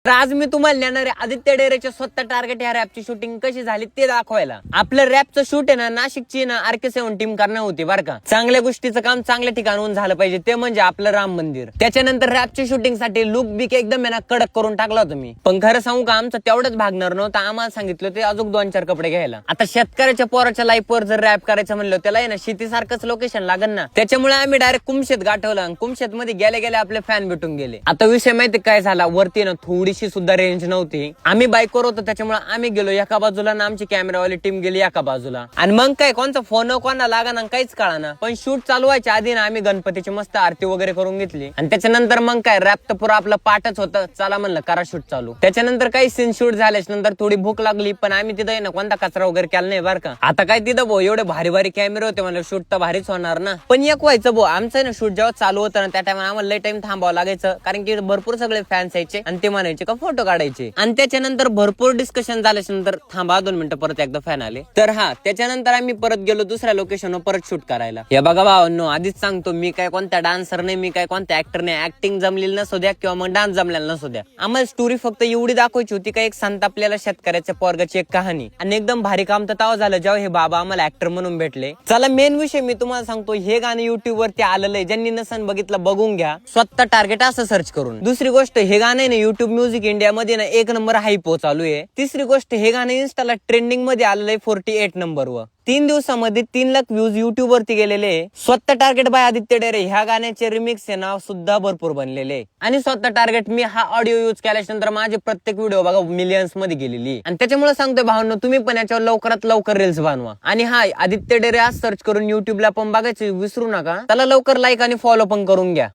तर आज मी तुम्हाला नेणार आहे आदित्य डेरेच्या स्वतः टार्गेट या रॅपची शूटिंग कशी झाली ते दाखवायला. आपलं रॅपचं शूट आहे ना नाशिकची ना RK7 टीम करणार होती बरं का. चांगल्या गोष्टीचं काम चांगल्या ठिकाणून झालं पाहिजे ते म्हणजे आपलं राम मंदिर. त्याच्यानंतर रॅपच्या शूटिंग साठी लुक बिक एकदम आहे ना कडक करून टाकला होता मी. पण खरं सांगू का आमचं तेवढंच भागणार नव्हतं. आम्हाला सांगितलं ते अजून 2-4 कपडे घ्यायला. आता शेतकऱ्याच्या पोराच्या लाईफ वर जर रॅप करायचं म्हणलं त्याला आहे ना शेतीसारखंच लोकेशन लागन ना. त्याच्यामुळे आम्ही डायरेक्ट कुमशेत गाठवलं. कुमशेत मध्ये गेल्या गेल्या आपले फॅन भेटून गेले. आता विषय माहिती काय झाला, वरती ना थोडीशी सुद्धा रेंज नव्हती. आम्ही बाईकवर होतो त्याच्यामुळे आम्ही गेलो एका बाजूला ना आमची कॅमेरावाली टीम गेली एका बाजूला. आणि मग काय कोणता फोन कोणा लागा ना काहीच कळाना. पण शूट चालू व्हायच्या आधी ना आम्ही गणपतीची मस्त आरती वगैरे करून घेतली. आणि त्याच्यानंतर मग काय रॅप तर पुरा आपलं पाठच होतं. चला म्हणलं करा शूट चालू. त्याच्यानंतर काही सीन शूट झाल्याच्या नंतर थोडी भूक लागली. पण आम्ही तिथं ना कोणता कचरा वगैरे केला नाही बरं का. आता काय तिथं भाऊ एवढे भारी भारी कॅमेरे होते म्हणलं शूट तर भारीच होणार ना. पण एक व्हायचं भाऊ आमचं ना शूट जेव्हा चालू होतं ना त्या टाइमला आम्हाला लय टाइम थांबावं लागायचं. कारण की भरपूर सगळे फॅन्स यायचे आणि ते म्हणायचे का फोटो काढायचे. आणि त्याच्यानंतर भरपूर डिस्कशन झाल्याच्या नंतर थांबा 2 मिनिटं परत एकदा फॅन आले. तर हा त्याच्यानंतर आम्ही परत गेलो दुसऱ्या लोकेशनवर परत शूट करायला. हे बघा भावांनो आधीच सांगतो मी काय कोणता डान्सर नाही, मी काय कोणता ऍक्टर नाही. ऍक्टिंग जमलेली नसू द्या किंवा मग डान्स जमलेला नसू द्या. आम्हाला स्टोरी फक्त एवढी दाखवायची होती का एक संत आपल्याला शेतकऱ्याच्या पोरगाची एक कहाणी. आणि एकदम भारी काम तर तेव्हा झालं जेव्हा हे बाबा आम्हाला ऍक्टर म्हणून भेटले. चला मेन विषय मी तुम्हाला सांगतो. हे गाणं युट्यूब वरती आलेलं आहे. ज्यांनी नसन बघितलं बघून घ्या स्वतः टार्गेट असं सर्च करून. दुसरी गोष्ट हे गाणं आहे ना युट्यूब म्युझिक इंडिया मध्ये ना 1 नंबर हाईप चालू आहे. तिसरी गोष्ट हे गाणं इन्स्टाला ट्रेंडिंग मध्ये आलेलं आहे 48 नंबरवर. 3 दिवसामध्ये 3 लाख व्ह्यूज युट्यूब वरती गेलेले. स्वतः टार्गेट बाय आदित्य डेरे ह्या गाण्याचे रिमिक्स आहे ना सुद्धा भरपूर बनलेले. आणि स्वतः टार्गेट मी हा ऑडिओ युज केल्यानंतर माझे प्रत्येक व्हिडिओ बघा मिलियन्स मध्ये गेलेली. आणि त्याच्यामुळे सांगतोय भावांनो तुम्ही पण याच्यावर लवकरात लवकर रील्स बनवा. आणि हा आदित्य डेरे आज सर्च करून युट्यूबला पण बघायचं विसरू नका. त्याला लवकर लाईक आणि फॉलो पण करून घ्या.